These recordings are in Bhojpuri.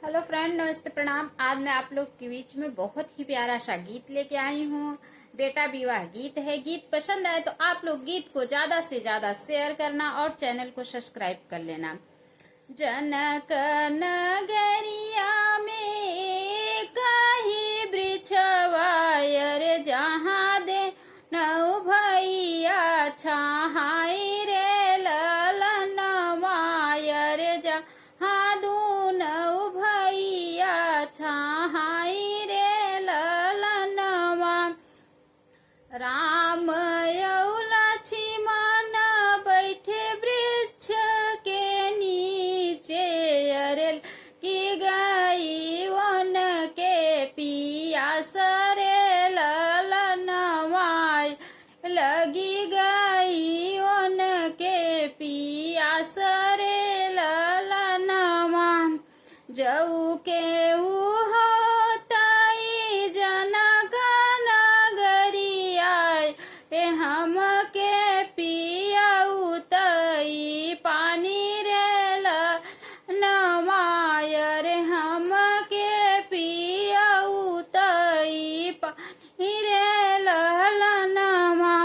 हेलो फ्रेंड, नमस्ते, प्रणाम। आज मैं आप लोग के बीच में बहुत ही प्यारा सा गीत लेके आई हूँ। बेटा विवाह गीत है। गीत पसंद आए तो आप लोग गीत को ज्यादा से ज्यादा शेयर करना और चैनल को सब्सक्राइब कर लेना। जनक नगरिया में कही वृक्षवायर जहाँ दे नौ भैया छहाई रे ललन वायर जहाँ दू नौ भैया छहाई रे ललनवा। राम यौ लक्ष्मण बैठे वृक्ष के नीचे, अरेल की गई वन के पियास रे ललनवाय, लगी गई वन के पियास रे ललनवा। जऊ के हम के पियाऊ तई पानी रे ललनवाय रे, हम के पियाऊ तई पानी रे ललनवा।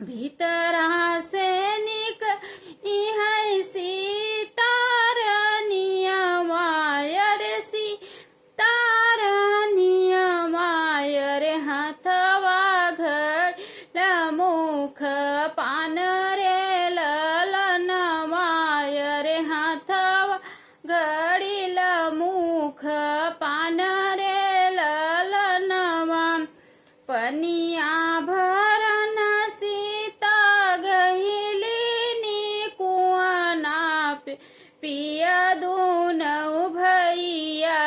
भीतरा से निक है सीतारनिया वायर, सीतारनिया रे, हाथवा घर मुख पान रे ललनवाय रे, हाथवा घड़िल मुख पान रे ललनवा। पनिया भरन सीता गहिली कुआना, पिया दूनौ भैया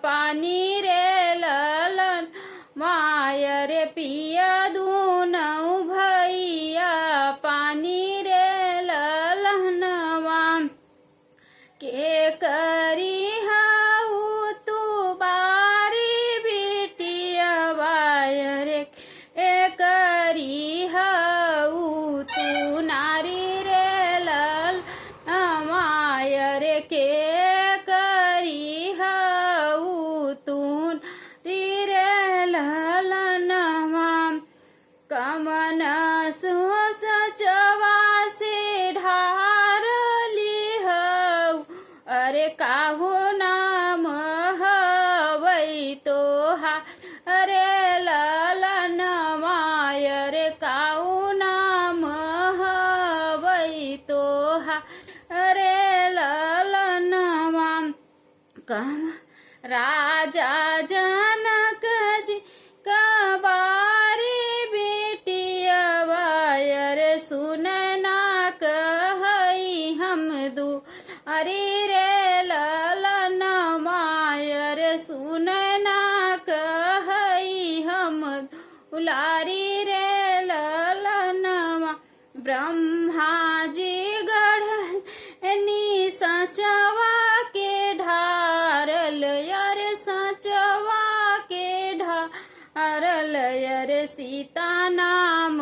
पानी रे ललनवाय रे, पिया दूनौ भैया पानी रे ललनवा। के करी हाउ तू बारी बिटिया वायर, ए करी हाउ तू नारी रे ललनवाय रे, के करी हाउ तू नारी रे ललनवा। कमन सुहस चवासी ढारली हऊ, अरे काहू नाम हवई तोहा अरे ललनवाय रे, काहू नाम हवई तोहा अरे ललनवा। कम राजा जनक जी कबारी बेटिया वायर, सुनना कहई हम दू अरे रे ललनवाय रे, सुनना कहई हम दुलारी रे ललनवा। ब्रह्मा जी गढ़नी सचवा के ढारल यार, सचवा के ढारल यार, सीता नाम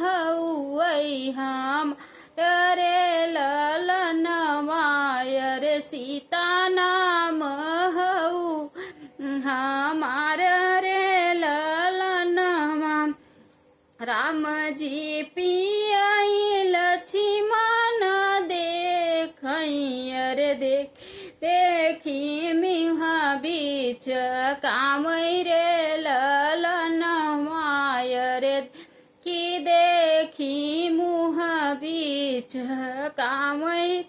हउई हम रे ललनवाय रे, सीता नाम हऊ हमार रे ललनवा। राम जी पियाई लक्ष्मण देखई, अरे देखी मिहा बीच कामई रे ललनवाय रे, की देखी मुह बीच कामई